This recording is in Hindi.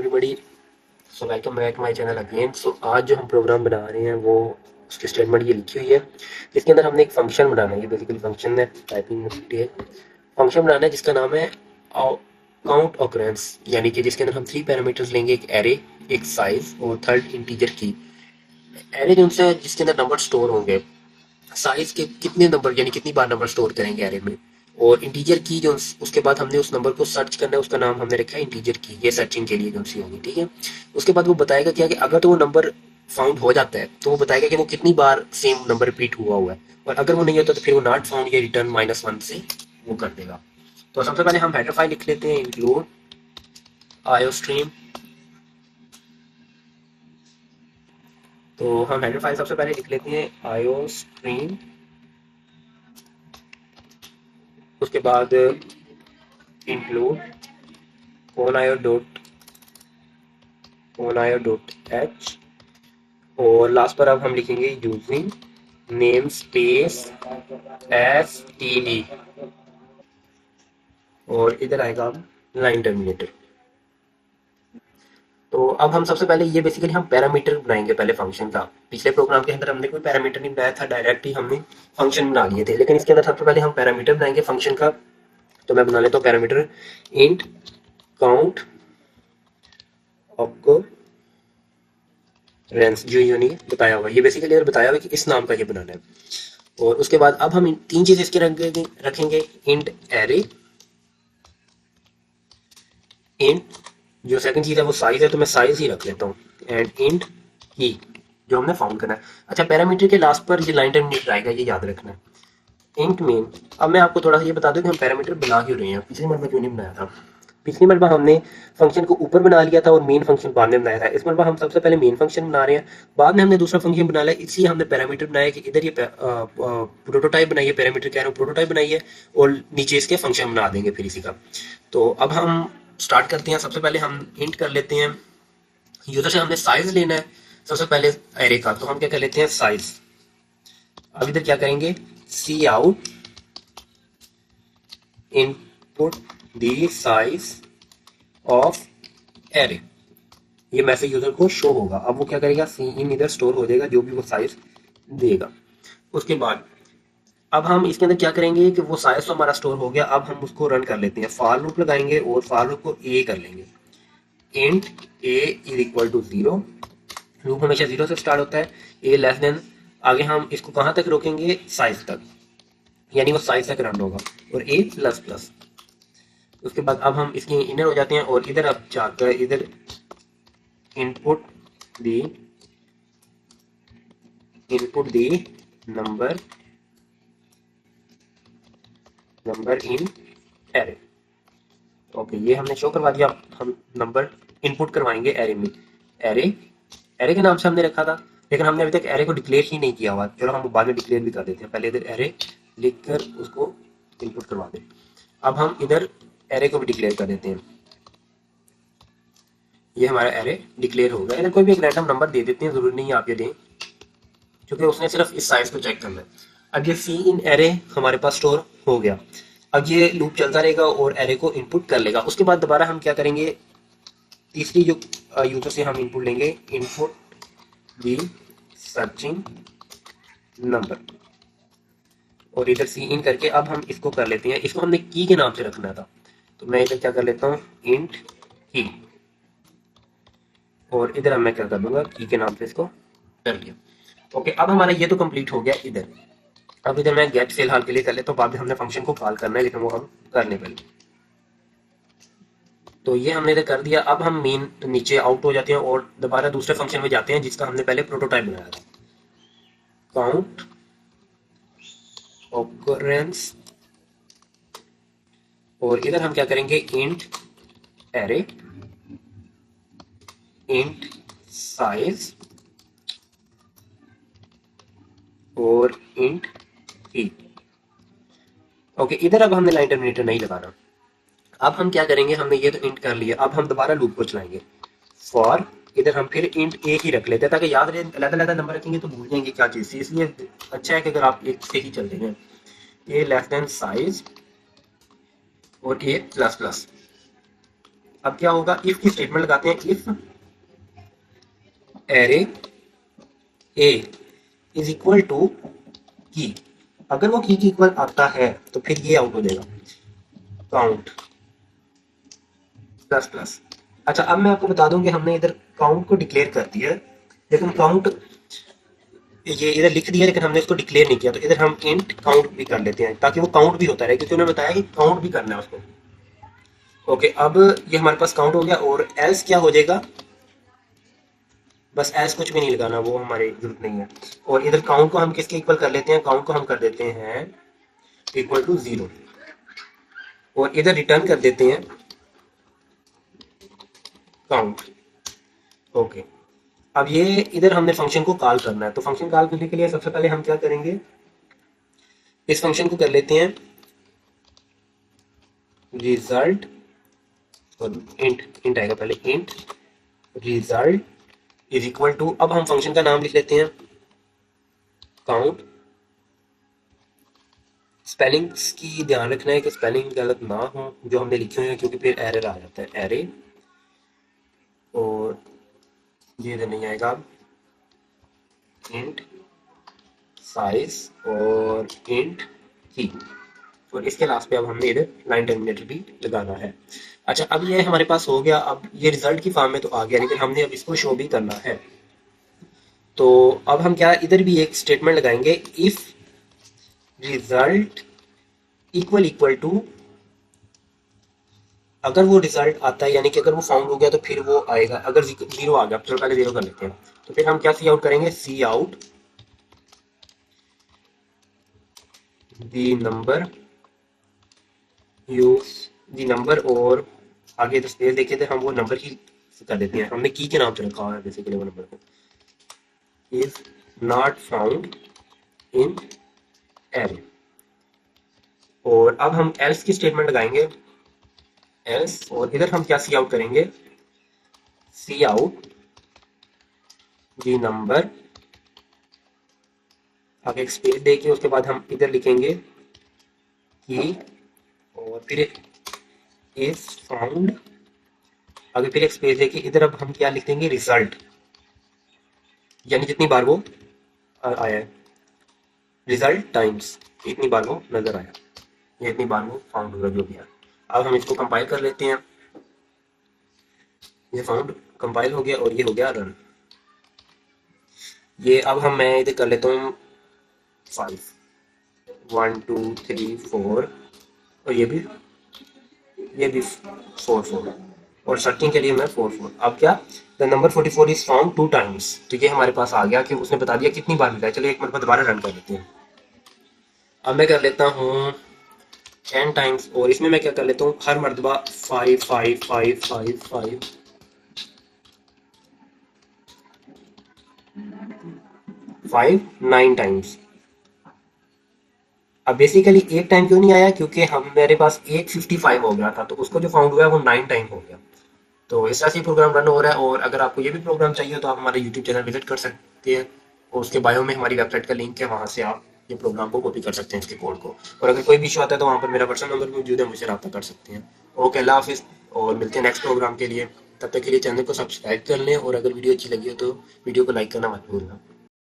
everybody. So welcome back my channel again. So आज जो हम प्रोग्राम बना रहे हैं वो उसकी स्टेटमेंट ये लिखी हुई है, जिसके अंदर हमने एक फंक्शन बनाना है। ये बेसिकली फंक्शन है, टाइपिंग है। फंक्शन बनाना है जिसका नाम है काउंट ऑकरेंस, यानी कि जिसके अंदर हम 3 पैरामीटर्स लेंगे, एक एरे, एक साइज और थर्ड इंटीजर की। एरे जो उनसे जिसके अंदर नंबर स्टोर होंगे, साइज के कितने नंबर यानी कितनी बार नंबर स्टोर करेंगे एरे में, और इंटीजर की जो उसके बाद हमने उस नंबर को सर्च करना है, उसका नाम हमने रखा है इंटीजर की। ये सर्चिंग के लिए जो सी होगी, ठीक है। उसके बाद वो बताएगा क्या कि अगर तो वो नंबर फाउंड हो जाता है तो वो बताएगा कि वो कितनी बार सेम नंबर रिपीट हुआ है, और अगर वो नहीं होता तो फिर वो नॉट फाउंड या रिटर्न -1 से वो कर देगा। तो सबसे पहले हम हेडर फाइल लिख लेते हैं, इंक्लूड आयोस्ट्रीम। तो हम हेडर फाइल सबसे पहले लिख लेते हैं आयोस्ट्रीम। उसके बाद इंक्लूड onaio.h, और लास्ट पर अब हम लिखेंगे यूजिंग नेम स्पेस std, और इधर आएगा अब लाइन टर्मिनेटर। तो अब हम सबसे पहले ये बेसिकली हम पैरामीटर बनाएंगे पहले फंक्शन का। पिछले प्रोग्राम के अंदर हमने कोई पैरामीटर नहीं बनाया था, डायरेक्ट ही हमने फंक्शन बना लिए थे, लेकिन इसके अंदर सबसे पहले हम पैरामीटर बनाएंगे फंक्शन का। तो मैं बना लेता हूँ पैरामीटर इंट काउंट ऑकरेंस, जो यूनी बताया हुआ है। ये बेसिकली बताया हुआ है कि इस नाम का ये बनाना है। और उसके बाद अब हम तीन चीज इसके रखेंगे, इंट एरे, इंट जो सेकंड चीज है वो साइज है, तो मैं साइज ही रख लेता हूँ, एंड इंट की जो हमने फाउंड करना है। अच्छा, पैरामीटर के लास्ट पर ये लाइन टर्मिनेटर आएगा, ये याद रखना है। Int main. अब मैं आपको थोड़ा सा ये बता दूं कि हम पैरामीटर बना क्यों रहे हैं, पिछली मरतबा क्यों नहीं बनाया था। पिछली मरतबा हमने फंक्शन को ऊपर बना लिया था और मेन फंक्शन बाद में बनाया था। इस मरतबा हम सबसे पहले मेन फंक्शन बना रहे हैं, बाद में हमने दूसरा फंक्शन बना लिया, इसलिए हमने पैरामीटर बनाया कि इधर ये प्रोटोटाइप बनाइए, पैरामीटर कह रहा हूँ प्रोटोटाइप बनाइए, और नीचे इसके फंक्शन बना देंगे फिर इसी का। तो अब हम स्टार्ट करते हैं। सबसे पहले हम इंट कर लेते हैं, यूजर से हमने साइज लेना है सबसे पहले एरे का, तो हम क्या कर लेते हैं साइज। अब इधर क्या करेंगे, C out input the size of array, ये मैसेज यूजर को शो होगा। अब वो क्या करेगा, सी इन इधर स्टोर हो जाएगा जो भी वो साइज देगा। उसके बाद अब हम इसके अंदर क्या करेंगे कि वो साइज तो हमारा स्टोर हो गया, अब हम उसको रन कर लेते हैं। फॉर लूप लगाएंगे और फॉर लूप को ए कर लेंगे, int a is equal to 0। Loop हमेशा 0 से स्टार्ट होता है, ए लेस देन, आगे हम इसको कहाँ तक रोकेंगे, साइज तक, यानी वो साइज तक रन होगा, और ए प्लस प्लस। उसके बाद अब हम इसकी इनर हो जाते हैं, और इधर अब जाकर इधर input the number in array. Okay, ये हमने शो करवा दिया। हम नंबर इनपुट करवाएंगे एरे में। एरे एरे के नाम से हमने रखा था, लेकिन हमने अभी तक एरे को डिक्लेयर ही नहीं किया हुआ। चलो हम बाद में डिक्लेयर भी कर देते हैं, पहले इधर एरे लिखकर उसको इनपुट करवा दें। अब हम इधर एरे को भी डिक्लेयर कर देते हैं। ये हमारा एरे डिक्लेयर होगा। इधर कोई भी एक रैंडम नंबर दे देते हैं, जरूरी नहीं है आप ये दें, क्योंकि उसने सिर्फ इस साइज को चेक करना है। अब ये सी इन एरे हमारे पास स्टोर हो गया। अब ये लूप चलता रहेगा और एरे को इनपुट कर लेगा। उसके बाद दोबारा हम क्या करेंगे, तीसरी जो यूजर से हम इनपुट लेंगे, इनपुट दी सर्चिंग नंबर, और इधर सी इन करके अब हम इसको कर लेते हैं। इसको हमने की के नाम से रखना था, तो मैं इधर क्या कर लेता हूँ, इंट की, और इधर मैं क्या कर दूंगा, की के नाम से इसको कर लिया। ओके, अब हमारा ये तो कंप्लीट हो गया इधर। अब इधर मैं गेट फिलहाल के लिए कर लेता हूँ, बाद में हमने फंक्शन को कॉल करना है, लेकिन वो हम करने पहले। तो ये हमने इधर कर दिया। अब हम मेन नीचे आउट हो जाते हैं और दोबारा दूसरे फंक्शन में जाते हैं जिसका हमने पहले प्रोटोटाइप बनाया था, काउंट ऑकरेंस, और इधर हम क्या करेंगे, इंट एरे, इंट साइज, और इंट ई। ओके, इधर अब हमने लाइन टर्मिनेटर नहीं लगाना। अब हम क्या करेंगे, हमने ये तो इंट कर लिया, अब हम दोबारा लूप को चलाएंगे। फॉर इधर हम फिर इंट ए ही रख लेते हैं, ताकि याद रहे, अलग अलग नंबर रखेंगे तो भूल जाएंगे क्या चीज़ थी, इसलिए अच्छा है कि अगर आप एक से ही चलते हैं। ए लेस देन साइज और ए प्लस प्लस। अब क्या होगा, इफ की स्टेटमेंट लगाते हैं, if array a is equal to key, अगर वो की इक्वल आता है तो फिर ये आउट हो जाएगा, काउंट प्लस प्लस। अच्छा, अब मैं आपको बता दूं कि हमने इधर काउंट को डिक्लेयर कर दिया है, लेकिन काउंट ये इधर लिख दिया लेकिन हमने इसको डिक्लेयर नहीं किया, तो इधर हम इंट काउंट भी कर लेते हैं ताकि वो काउंट भी होता रहे, क्योंकि उन्होंने बताया कि काउंट भी करना है उसको। ओके, अब ये हमारे पास काउंट हो गया, और एल्स क्या हो जाएगा, बस एल्स कुछ भी नहीं लगाना, वो हमारी जरूरत नहीं है। और इधर काउंट को हम किसके इक्वल कर लेते हैं, काउंट को हम कर देते हैं इक्वल टू 0, और इधर रिटर्न कर देते हैं काउंट। ओके, अब ये इधर हमने फंक्शन को कॉल करना है, तो फंक्शन कॉल करने के लिए सबसे पहले हम क्या करेंगे, इस फंक्शन को कर लेते हैं रिजल्ट, और इंट इंट आएगा पहले, int result is equal to, अब हम फंक्शन का नाम लिख लेते हैं काउंट। स्पेलिंग्स की ध्यान रखना है कि स्पेलिंग गलत ना हो जो हमने लिखे हुए हैं, क्योंकि फिर एरर आ जाता है, एरे, और ये इधर नहीं आएगा, इंट साइज और इंट की, और इसके लास्ट पे अब हमने इधर लाइन टर्मिनेटर भी लगाना है। अच्छा, अब ये हमारे पास हो गया, अब ये रिजल्ट की फॉर्म में तो आ गया, लेकिन हमने अब इसको शो भी करना है। तो अब हम क्या, इधर भी एक स्टेटमेंट लगाएंगे, if result equal equal to, अगर वो रिजल्ट आता है यानी कि अगर वो फाउंड हो गया तो फिर वो आएगा, अगर जीरो आ गया, चलो पहले जीरो कर लेते हैं, तो फिर हम क्या सी आउट करेंगे, C out the number, use the number, और आगे तो स्पेस देखे थे हम, वो नंबर की कर देते हैं, हमने की के नाम से रखा हुआ है बेसिकली वो नंबर को, is not found in array. और अब हम एल्स की स्टेटमेंट लगाएंगे, एल्स, और इधर हम क्या सी आउट करेंगे, सी आउट दी नंबर, आगे एक स्पेस देके उसके बाद हम इधर लिखेंगे की, और फिर इज फाउंड, आगे फिर एक स्पेस देके इधर अब हम क्या लिख देंगे, रिजल्ट, यानी जितनी बार वो आया है, रिजल्ट टाइम्स इतनी बार वो नजर आया, या इतनी बार वो फाउंड हुआ जो भी है। अब हम इसको कंपाइल कर लेते हैं, ये फाउंड कंपाइल हो गया और ये हो गया रन। ये अब मैं इधर कर लेता हूँ 5, 1 2 3 4, और ये भी 4 4, और सर्चिंग के लिए मैं 4 4। अब क्या, the number 44 is found 2 times, तो ये हमारे पास आ गया कि उसने बता दिया कितनी बार मिला है। चलो एक मरतबा दोबारा रन कर लेते हैं। अब मैं कर लेता हूँ 10 टाइम्स, और इसमें मैं क्या कर लेता हूँ, हर मरतबा 5 5 5 5 5 5 9 टाइम्स। अब बेसिकली एक टाइम क्यों नहीं आया, क्योंकि हम मेरे पास 855 हो गया था, तो उसको जो फाउंड हुआ है वो 9 टाइम हो गया। तो इस तरह से प्रोग्राम रन हो रहा है। और अगर आपको ये भी प्रोग्राम चाहिए तो आप हमारे यूट्यूब चैनल विजिट कर सकते हैं, और उसके बायो में हमारी वेबसाइट का लिंक है, वहाँ से आप ये प्रोग्राम को कॉपी कर सकते हैं, इसके कोड को। और अगर कोई भी इशू आता है तो वहाँ पर मेरा पर्सनल नंबर मौजूद है, मुझसे रब्ता कर सकते हैं। ओके, अल्लाह हाफिज़, और मिलते हैं नेक्स्ट प्रोग्राम के लिए। तब तक के लिए चैनल को सब्सक्राइब कर लें, और अगर वीडियो अच्छी लगी हो तो वीडियो को लाइक करना मत भूलना।